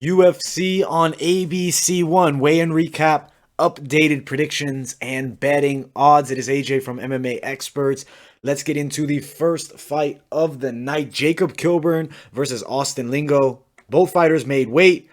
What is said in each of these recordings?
UFC on ABC1, weigh-in recap, updated predictions, and betting odds. It is AJ from MMA Experts. Let's get into the first fight of the night. Jacob Kilburn versus Austin Lingo. Both fighters made weight.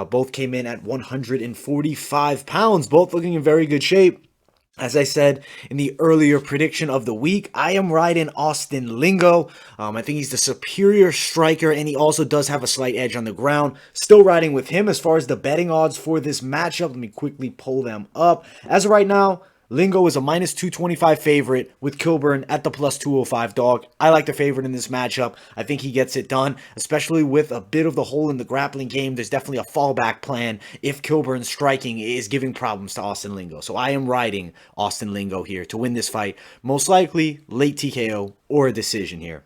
Both came in at 145 pounds, both looking in very good shape. As I said in the earlier prediction of the week, I am riding Austin Lingo. I think he's the superior striker, and he also does have a slight edge on the ground. Still riding with him as far as the betting odds for this matchup. Let me quickly pull them up. As of right now, Lingo is a minus 225 favorite with Kilburn at the plus 205 dog. I like the favorite in this matchup. I think he gets it done, especially with a bit of the hole in the grappling game. There's definitely a fallback plan if Kilburn's striking is giving problems to Austin Lingo. So I am riding Austin Lingo here to win this fight. Most likely late TKO or a decision here.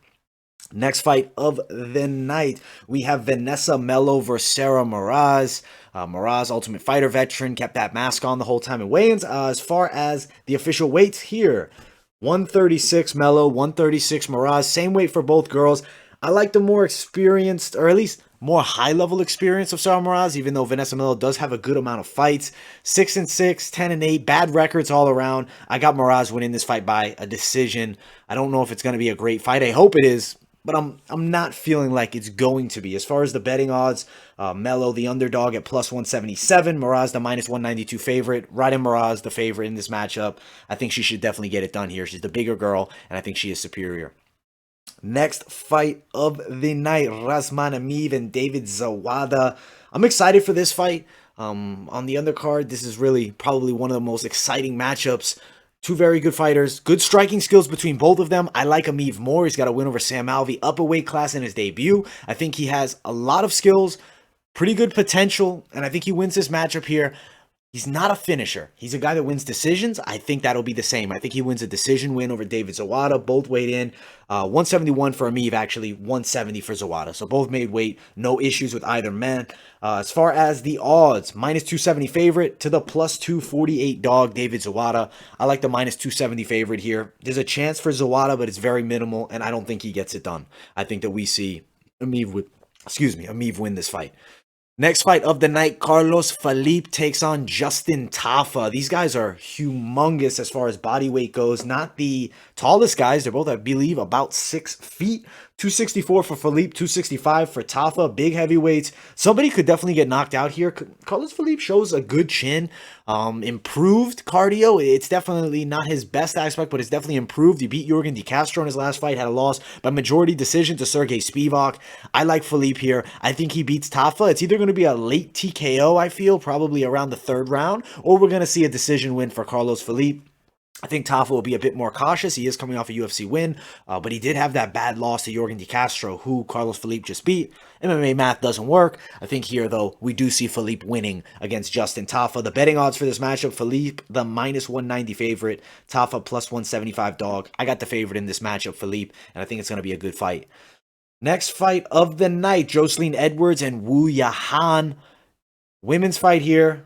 Next fight of the night, we have Vanessa Mello versus Sarah Moraes. Moraes, Ultimate Fighter veteran, kept that mask on the whole time in weigh-ins. As far as the official weights here, 136 Mello, 136 Moraes. Same weight for both girls. I like the more experienced, or at least more high-level experience of Sarah Moraes, even though Vanessa Mello does have a good amount of fights. 6-6, 10-8, bad records all around. I got Moraes winning this fight by a decision. I don't know if it's going to be a great fight. I hope it is, but I'm not feeling like it's going to be. As far as the betting odds, Mello, the underdog at plus 177, Moraes, the minus 192 favorite. Riding Moraes, the favorite in this matchup. I think she should definitely get it done here. She's the bigger girl, and I think she is superior. Next fight of the night, Razman Ameev and David Zawada. I'm excited for this fight. On the undercard, this is really probably one of the most exciting matchups. Two very good fighters. Good striking skills between both of them. I like Ameev more. He's got a win over Sam Alvey, upper weight class in his debut. I think he has a lot of skills, pretty good potential, and I think he wins this matchup here. He's not a finisher. He's a guy that wins decisions. I think that'll be the same. I think he wins a decision win over David Zawada. Both weighed in. 171 for Ameev, actually 170 for Zawada. So both made weight. No issues with either man. As far as the odds, minus 270 favorite to the plus 248 dog, David Zawada. I like the minus 270 favorite here. There's a chance for Zawada, but it's very minimal, and I don't think he gets it done. I think that we see Ameev win this fight. Next fight of the night, Carlos Filipe takes on Justin Tafa. These guys are humongous as far as body weight goes. Not the tallest guys. They're both, I believe, about 6 feet. 264 for Filipe, 265 for Tafa. Big heavyweights. Somebody could definitely get knocked out here. Carlos Filipe shows a good chin. Improved cardio. It's definitely not his best aspect, but it's definitely improved. He beat Yorgan De Castro in his last fight, had a loss by majority decision to Sergey Spivak. I like Filipe here. I think he beats Tafa. It's either going to be a late TKO, I feel, probably around the third round, or we're going to see a decision win for Carlos Filipe. I think Tafa will be a bit more cautious. He is coming off a UFC win, but he did have that bad loss to Yorgan De Castro, who Carlos Filipe just beat. MMA math doesn't work. I think here, though, we do see Filipe winning against Justin Tafa. The betting odds for this matchup, Filipe, the minus 190 favorite, Tafa plus 175 dog. I got the favorite in this matchup, Filipe, and I think it's going to be a good fight. Next fight of the night, Jocelyn Edwards and Wu Yahan. Women's fight here.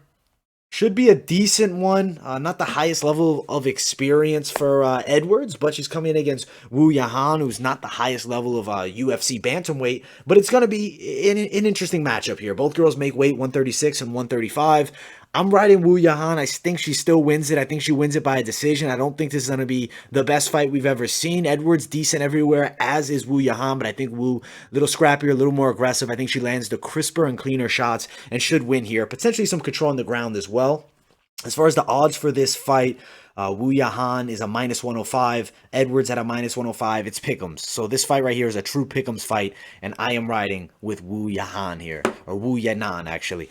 Should be a decent one. Not the highest level of experience for Edwards, but she's coming in against Wu Yahan, who's not the highest level of UFC bantamweight. But it's going to be an interesting matchup here. Both girls make weight, 136 and 135. I'm riding Wu Yahan. I think she still wins it. I think she wins it by a decision. I don't think this is going to be the best fight we've ever seen. Edwards, decent everywhere, as is Wu Yahan, but I think Wu, a little scrappier, a little more aggressive. I think she lands the crisper and cleaner shots and should win here. Potentially some control on the ground as well. As far as the odds for this fight, Wu Yahan is a minus 105. Edwards at a minus 105. It's pick'ems. So this fight right here is a true pick'ems fight, and I am riding with Wu Yahan here, or Wu Yanan, actually.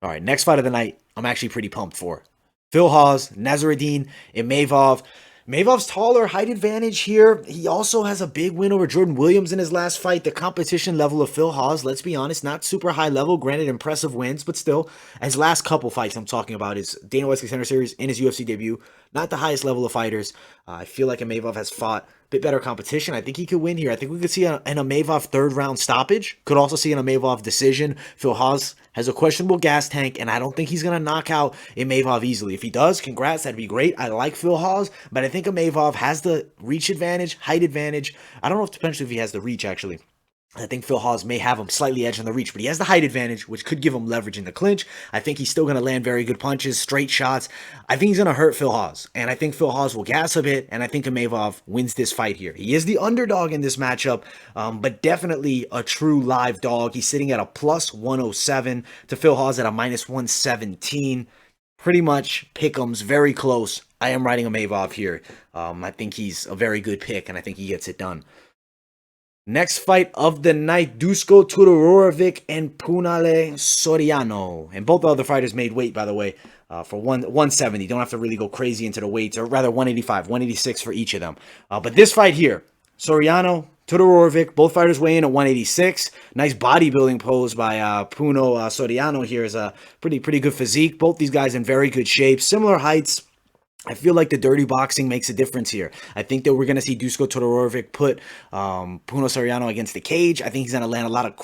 All right, next fight of the night, I'm actually pretty pumped for. Phil Hawes, Nasruddin Imavov. Imavov's taller, height advantage here. He also has a big win over Jordan Williams in his last fight. The competition level of Phil Hawes, let's be honest, not super high level. Granted, impressive wins, but still, his last couple fights I'm talking about is Dana White's Contender Series in his UFC debut. Not the highest level of fighters. I feel like Imavov has fought a bit better competition. I think he could win here. I think we could see an Imavov third round stoppage. Could also see an Imavov decision. Phil Hawes has a questionable gas tank, and I don't think he's going to knock out Imavov easily. If he does, congrats, that'd be great. I like Phil Hawes, but I think Imavov has the reach advantage, height advantage. I don't know if potentially if he has the reach, actually. I think Phil Hawes may have him slightly edge on the reach, but he has the height advantage, which could give him leverage in the clinch. I think he's still going to land very good punches, straight shots. I think he's going to hurt Phil Hawes, and I think Phil Hawes will gas a bit, and I think Magomedov wins this fight here. He is the underdog in this matchup, but definitely a true live dog. He's sitting at a plus 107 to Phil Hawes at a minus 117. Pretty much pick'ems, very close. I am riding Magomedov here. I think he's a very good pick, and I think he gets it done. Next fight of the night, Dusko Todorovic and Punale Soriano. And both the other fighters made weight, by the way, for 170. Don't have to really go crazy into the weights, or rather 185, 186 for each of them. But this fight here, Soriano, Todorovic, both fighters weigh in at 186. Nice bodybuilding pose by Puno Soriano here. Is a pretty good physique. Both these guys in very good shape. Similar heights. I feel like the dirty boxing makes a difference here. I think that we're going to see Dusko Todorovic put Puno Soriano against the cage. I think he's going to land a lot of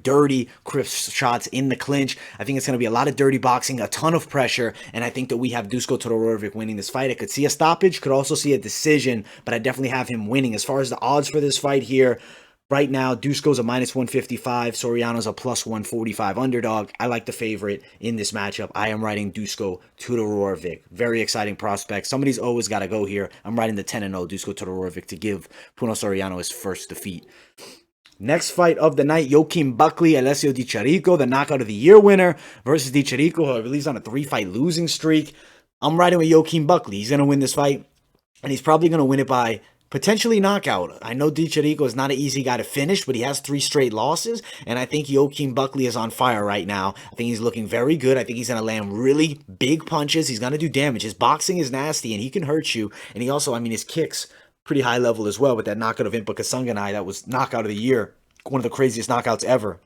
dirty, crisp shots in the clinch. I think it's going to be a lot of dirty boxing, a ton of pressure, and I think that we have Dusko Todorovic winning this fight. I could see a stoppage, could also see a decision, but I definitely have him winning. As far as the odds for this fight here, right now, Dusko's a minus 155. Soriano's a plus 145 underdog. I like the favorite in this matchup. I am riding Dusko Todorovic. Very exciting prospect. Somebody's always got to go here. I'm riding the 10-0 Dusko Todorovic to give Puno Soriano his first defeat. Next fight of the night, Joaquin Buckley, Alessio Di Chirico, the knockout of the year winner, versus Di Chirico, who I believe is on a 3-fight losing streak. I'm riding with Joaquin Buckley. He's going to win this fight, and he's probably going to win it by potentially knockout. I know Di Chirico is not an easy guy to finish, but he has 3 straight losses, and I think Joaquin Buckley is on fire right now. I think he's looking very good. I think he's going to land really big punches. He's going to do damage. His boxing is nasty, and he can hurt you, and he also, his kicks, pretty high level as well with that knockout of Impa Kasanganay. That was knockout of the year. One of the craziest knockouts ever.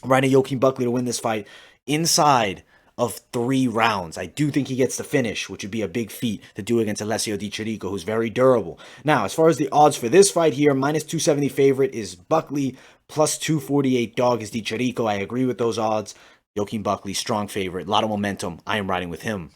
I'm riding Joaquin Buckley to win this fight inside of 3 rounds. I do think he gets the finish, which would be a big feat to do against Alessio Di Chirico, who's very durable. Now, as far as the odds for this fight here, minus 270 favorite is Buckley, plus 248 dog is Di Chirico. I agree with those odds. Joaquin Buckley, strong favorite, a lot of momentum. I am riding with him.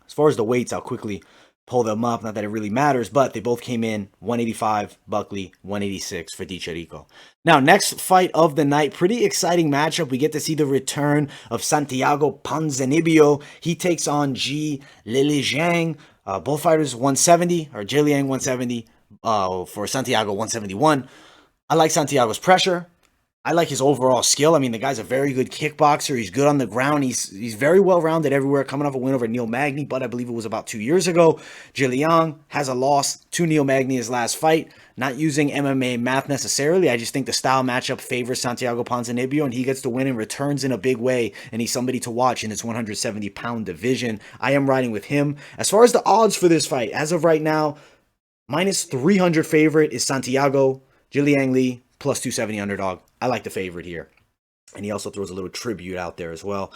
As far as the weights, I'll quickly pull them up. Not that it really matters, but they both came in 185, Buckley, 186 for Di Chirico. Now, next fight of the night, pretty exciting matchup. We get to see the return of Santiago Ponzinibio. He takes on Ji Lilijiang. Both fighters 170, or Jiliang 170, for Santiago 171. I like Santiago's pressure. I like his overall skill. The guy's a very good kickboxer. He's good on the ground. He's very well-rounded everywhere, coming off a win over Neil Magny, but I believe it was about 2 years ago. Jiliang has a loss to Neil Magny his last fight. Not using MMA math necessarily. I just think the style matchup favors Santiago Ponzinibio, and he gets the win and returns in a big way, and he's somebody to watch in this 170-pound division. I am riding with him. As far as the odds for this fight, as of right now, minus 300 favorite is Santiago. Jiliang Li, plus 270 underdog. I like the favorite here. And he also throws a little tribute out there as well.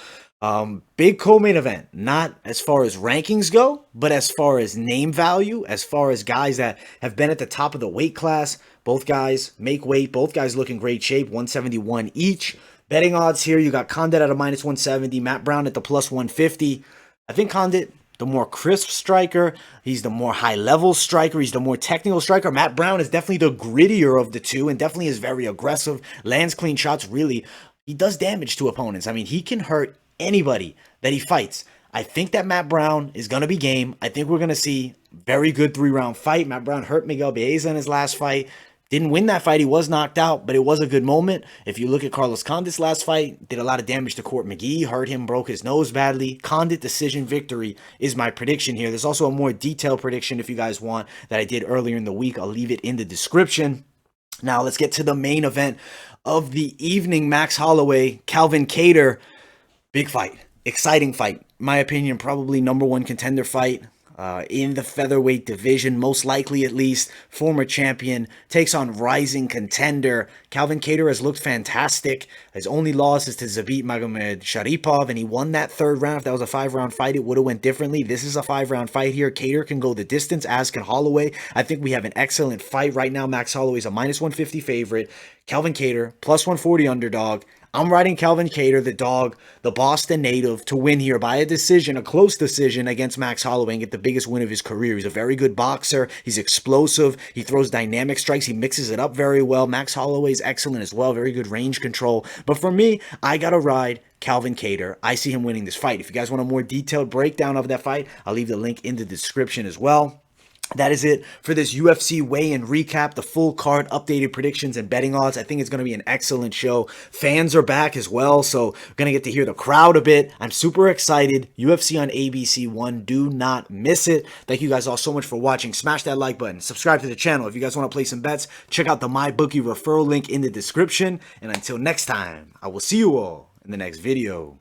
Big co-main event. Not as far as rankings go, but as far as name value, as far as guys that have been at the top of the weight class. Both guys make weight. Both guys look in great shape. 171 each. Betting odds here, you got Condit at a minus 170. Matt Brown at the plus 150. I think Condit, the more crisp striker. He's the more high-level striker. He's the more technical striker. Matt Brown is definitely the grittier of the two and definitely is very aggressive. Lands clean shots, really. He does damage to opponents. He can hurt anybody that he fights. I think that Matt Brown is going to be game. I think we're going to see very good 3-round fight. Matt Brown hurt Miguel Baeza in his last fight. Didn't win that fight. He was knocked out, but it was a good moment. If you look at Carlos Condit's last fight, did a lot of damage to Court McGee, hurt him, broke his nose badly. Condit decision victory is my prediction here. There's also a more detailed prediction if you guys want that I did earlier in the week. I'll leave it in the description. Now let's get to the main event of the evening. Max Holloway, Calvin Kattar. Big fight. Exciting fight. In my opinion, probably number 1 contender fight. In the featherweight division, most likely at least. Former champion takes on rising contender. Calvin Kattar has looked fantastic. His only loss is to Zabit Magomed and he won that 3rd round. If that was a 5-round fight, it would have went differently. This is a 5-round fight here. Kattar can go the distance, as can Holloway. I think we have an excellent fight right now. Max Holloway is a minus 150 favorite. Calvin Kattar, plus 140 underdog. I'm riding Calvin Kattar, the dog, the Boston native, to win here by a decision, a close decision against Max Holloway and get the biggest win of his career. He's a very good boxer. He's explosive. He throws dynamic strikes. He mixes it up very well. Max Holloway's excellent as well. Very good range control. But for me, I got to ride Calvin Kattar. I see him winning this fight. If you guys want a more detailed breakdown of that fight, I'll leave the link in the description as well. That is it for this UFC weigh-in recap, the full card, updated predictions, and betting odds. I think it's going to be an excellent show. Fans are back as well, so we're going to get to hear the crowd a bit. I'm super excited. UFC on ABC 1. Do not miss it. Thank you guys all so much for watching. Smash that like button. Subscribe to the channel. If you guys want to play some bets, check out the MyBookie referral link in the description. And until next time, I will see you all in the next video.